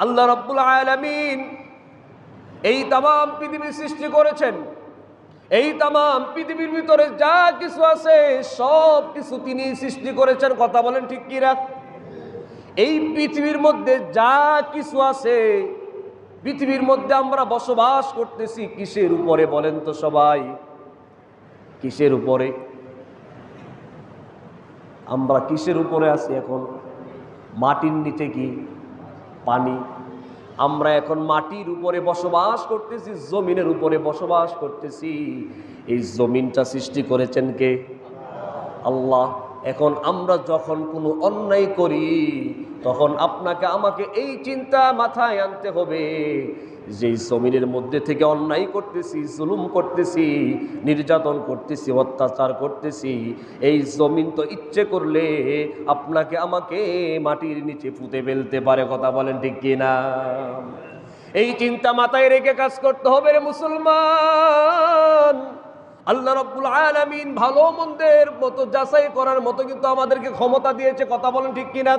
আল্লাহ রাব্বুল আলামিন এই তামাম পৃথিবী সৃষ্টি করেছেন। এই তামাম পৃথিবীর ভিতরে যা কিছু আছে সব কিছু তিনি সৃষ্টি করেছেন। কথা বলেন ঠিক কি না? এই পৃথিবীর মধ্যে যা কিছু আছে, পৃথিবীর মধ্যে আমরা বসবাস করতেছি কিসের উপরে বলেন তো সবাই? কিসের উপরে? আমরা কিসের উপরে আছি এখন? মাটির নিচে কি পানি? আমরা এখন মাটির উপরে বসবাস করতেছি, জমিনের উপরে বসবাস করতেছি। এই জমিনটা সৃষ্টি করেছেন কে? আল্লাহ। এখন আমরা যখন কোনো অন্যায় করি তখন আপনাকে আমাকে এই চিন্তা মাথায় আনতে হবে যে জমিনের মধ্যে থেকে অন্যায় করতেছি, জুলুম করতেছি, নির্যাতন করতেছি, অত্যাচার করতেছি, এই জমিন তো ইচ্ছে করলে আপনাকে আমাকে মাটির নিচে পুঁতে ফেলতে পারে। কথা বলেন ঠিক কিনা? এই চিন্তা মাথায় রেখে কাজ করতে হবে রে মুসলমান। আল্লাহ রাব্বুল আলামিন ভালো মন্দের মতো যাচাই করার মতো কিন্তু আমাদেরকে ক্ষমতা দিয়েছে। কথা বলেন ঠিক কিনা?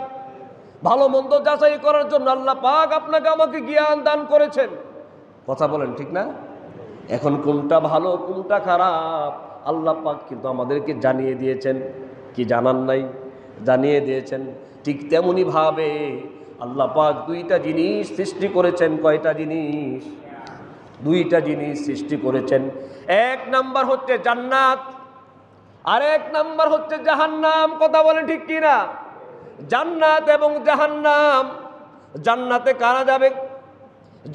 ভালো মন্দ যাচাই করার জন্য আল্লাহ পাক আপনাকে আমাকে জ্ঞান দান করেছেন। কথা বলেন ঠিক না? এখন কোনটা ভালো কোনটা খারাপ আল্লাহ পাক কিন্তু আমাদেরকে জানিয়ে দিয়েছেন। কি জানান নাই? জানিয়ে দিয়েছেন। ঠিক তেমনি ভাবে আল্লাহ পাক দুইটা জিনিস সৃষ্টি করেছেন। কয়টা জিনিস? দুইটা জিনিস সৃষ্টি করেছেন। এক নাম্বার হচ্ছে জান্নাত, আর এক নাম্বার হচ্ছে জাহান্নাম। কথা বলেন ঠিক কিনা? জান্নাত এবং জাহান্নাম। জান্নাতে কারা যাবে?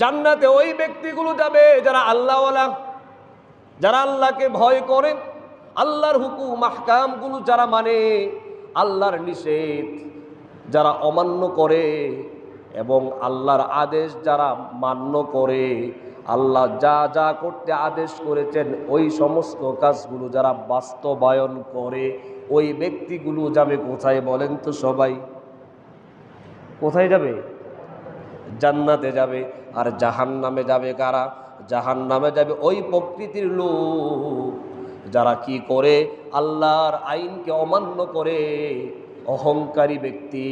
জান্নাতে ওই ব্যক্তিগুলো যাবে যারা আল্লাহওয়ালা, যারা আল্লাহকে ভয় করে, আল্লাহর হুকুম আহকামগুলো যারা মানে, আল্লাহর নিষেধ যারা অমান্য করে এবং আল্লাহর আদেশ যারা মান্য করে, আল্লাহ যা যা করতে আদেশ করেছেন ওই সমস্ত কাজগুলো যারা বাস্তবায়ন করে, ওই ব্যক্তিগুলো যাবে কোথায় বলেন তো সবাই? কোথায় যাবে? জান্নাতে যাবে। আর জাহান্নামে যাবে কারা? জাহান্নামে যাবে ওই প্রকৃতির লোক যারা কি করে? আল্লাহর আইনকে অমান্য করে, অহংকারী ব্যক্তি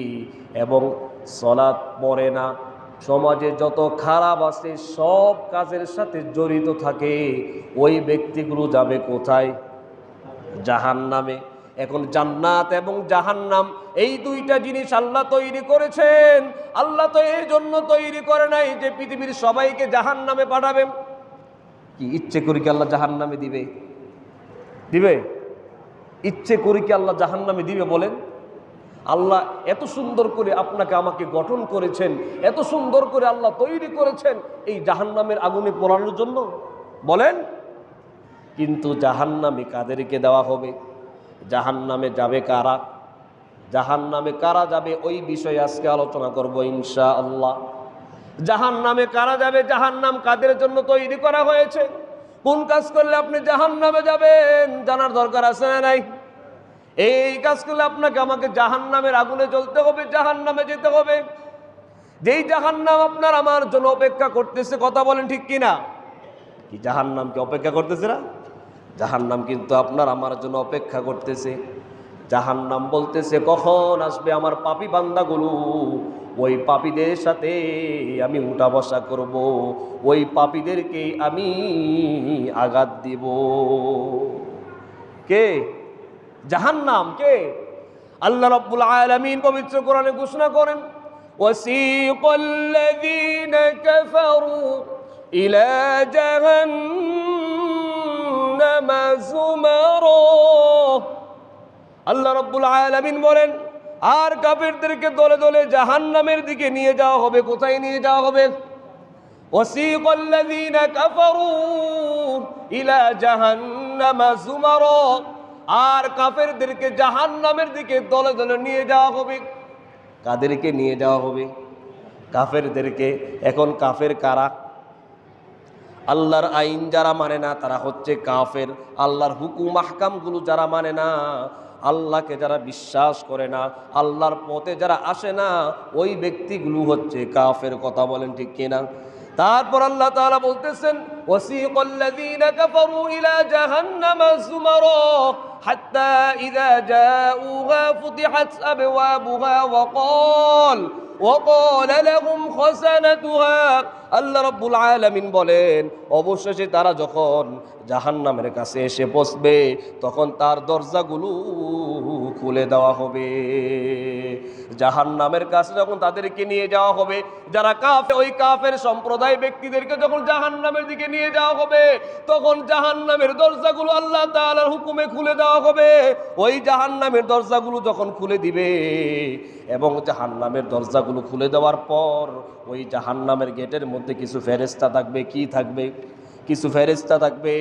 এবং সালাত পড়ে না, সমাজে যত খারাপ আছে সব কাজের সাথে জড়িত থাকে, ওই ব্যক্তিগুলো যাবে কোথায়? জাহান্নামে। এখন জান্নাত এবং জাহান্নাম এই দুইটা জিনিস আল্লাহ তৈরি করেছেন। আল্লাহ তো এই জন্য তৈরি করে নাই যে পৃথিবীর সবাইকে জাহান্নামে পাঠাবেন। কি ইচ্ছে করি কি আল্লাহ জাহান্নামে দিবে? দিবে? ইচ্ছে করি কি আল্লাহ জাহান্নামে দিবে বলেন? আল্লাহ এত সুন্দর করে আপনাকে আমাকে গঠন করেছেন, এত সুন্দর করে আল্লাহ তৈরি করেছেন এই জাহান্নামের আগুনে পোড়ানোর জন্য বলেন? কিন্তু জাহান্নামে কাদেরকে দেওয়া হবে? জাহান্নামে যাবে কারা? জাহান্নামে কারা যাবে ওই বিষয়ে আজকে আলোচনা করব ইনশাআল্লাহ। জাহান্নামে কারা যাবে? জাহান্নাম কাদের জন্য তৈরি করা হয়েছে? কোন কাজ করলে আপনি জাহান্নামে যাবেন জানার দরকার আছে না নাই? এই কাজ করলে আপনাকে আমাকে জাহান্নামের আগুনে জ্বলতে হবে, জাহান্নামে যেতে হবে। যেই জাহান্নাম আপনার আমার জন্য অপেক্ষা করতেছে। কথা বলেন ঠিক কিনা? কি জাহান্নামকে অপেক্ষা করতেছে না? জাহান্নাম কিন্তু আপনার আমার জন্য অপেক্ষা করতেছে। জাহান্নাম বলতেছে কখন আসবে আমার পাপী বান্দাগুলো, ওই পাপীদের সাথে আমি উঠা বসা করব, ওই পাপীদেরকে আমি আঘাত দিব। কে? জাহান্নাম। কে? আল্লাহ রাব্বুল আলামিন পবিত্র কোরআনে ঘোষণা করেন, ওয়াসিকাল্লাযীনা কাফারু ইলা জাহান্নামা যুমারা। আল্লাহ রাব্বুল আলামিন বলেন, আর কাফেরদেরকে দলে দলে জাহান্নামের দিকে নিয়ে যাওয়া হবে। কোথায় নিয়ে যাওয়া হবে? ওয়াসিকাল্লাযীনা কাফারু ইলা জাহান্নামা যুমারা। আর কাফেরদেরকে জাহান্নামের দিকে দলে দলে নিয়ে যাওয়া হবে। কাদেরকে নিয়ে যাওয়া হবে? কাফেরদেরকে। এখন কাফের কারা? আল্লাহর আইন যারা মানে না তারা হচ্ছে কাফের। আল্লাহর হুকুম আহকামগুলো যারা মানে না, আল্লাহকে যারা বিশ্বাস করে না, আল্লাহর পথে যারা আসে না, ওই ব্যক্তিগুলো হচ্ছে কাফের। কথা বলেন ঠিক কিনা? তারপর আল্লাহ তাআলা বলতেছেন, ওয়াসিকাল্লাযীনা কাফারু ইলা জাহান্নামা যুমারা হাত্তা ইযা জাউহা ফুতিহাত আবওয়াবুহা ওয়া ক্বাল وقال لهم خزنتها আল্লাহ রাব্বুল আলামিন বলেন অবশেষে তারা যখন জাহান্নামের কাছে এসে পৌঁছবে তখন তার দরজাগুলো খুলে দেওয়া হবে। জাহান্নামের কাছে যখন তাদেরকে নিয়ে যাওয়া হবে, যারা কাফের ওই কাফের সম্প্রদায় ব্যক্তিদেরকে যখন জাহান্নামের দিকে নিয়ে যাওয়া হবে তখন জাহান্নামের দরজাগুলো আল্লাহ তাআলার হুকুমে খুলে দেওয়া হবে। ওই জাহান্নামের দরজাগুলো যখন খুলে দিবে এবং জাহান্নামের দরজাগুলো খুলে দেওয়ার পর ওই জাহান্নামের গেটের মধ্যে কিছু ফেরেশতা থাকবে। কি থাকবে? কিছু ফেরেশতা থাকবে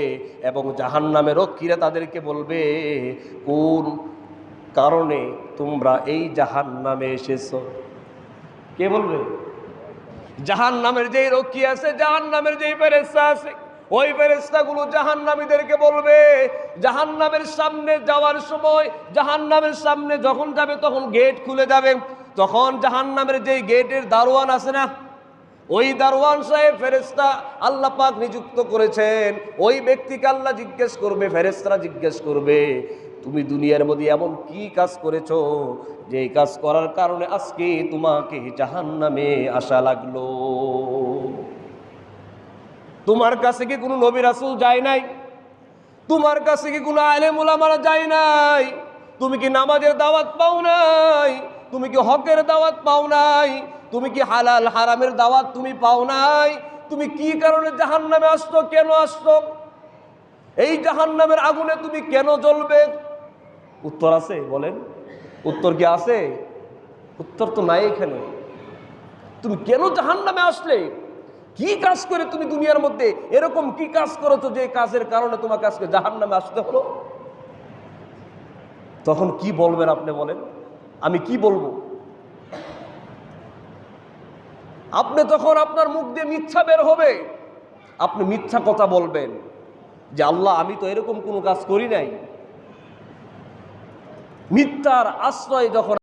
এবং জাহান্নামের রক্ষীরা তাদেরকে বলবে, কোন কারণে তোমরা এই জাহান্নামে এসেছো? কে বলবে? জাহান্নামের যেই রক্ষী আছে, জাহান্নামের যেই ফেরেশতা আছে, ওই ফেরেশতাগুলো জাহান্নামীদেরকে বলবে, জাহান্নামের সামনে যাওয়ার সময়, জাহান্নামের সামনে যখন যাবে তখন গেট খুলে যাবে, তখন জাহান্নামের যেই গেটের দারোয়ান আছে না, ওই দারোয়ান সাহেব ফেরেশতা আল্লাহ পাক নিযুক্ত করেছেন, ওই ব্যক্তিকে আল্লাহ জিজ্ঞেস করবে, ফেরেশতারা জিজ্ঞেস করবে, তুমি দুনিয়ার মধ্যে এমন কি কাজ করেছো যে কাজ করার কারণে আজকে তোমাকে জাহান্নামে আসা লাগলো? তোমার কাছে কি কোনো নবী রাসূল যায় নাই? তোমার কাছে কি কোনো আলেম উলামারা যায় নাই? তুমি কি নামাজের দাওয়াত পাও নাই? তুমি কি হকের দাওয়াত পাও নাই? তুমি কি হালাল হারামের দাওয়াত তুমি পাও নাই? তুমি কি কারণে জাহান্নামে আসছো? কেন আসছো? এই জাহান্নামের আগুনে তুমি কেন জ্বলবে? উত্তর আছে? বলেন, উত্তর কি আছে? উত্তর তো নাই এখানে। তুমি কেন জাহান্নামে আসলে? কি কাজ করে তুমি দুনিয়ার মধ্যে এরকম কি কাজ করেছো যে কাজের কারণে তোমাকে আজকে জাহান্নামে আসতে হলো? তখন কি বলবেন আপনি? বলেন, আমি কি বলবো? আপনি তখন আপনার মুখ দিয়ে মিথ্যা বের হবে, আপনি মিথ্যা কথা বলবেন যে আল্লাহ আমি তো এরকম কোনো কাজ করি নাই। মিথ্যার আশ্রয় যখন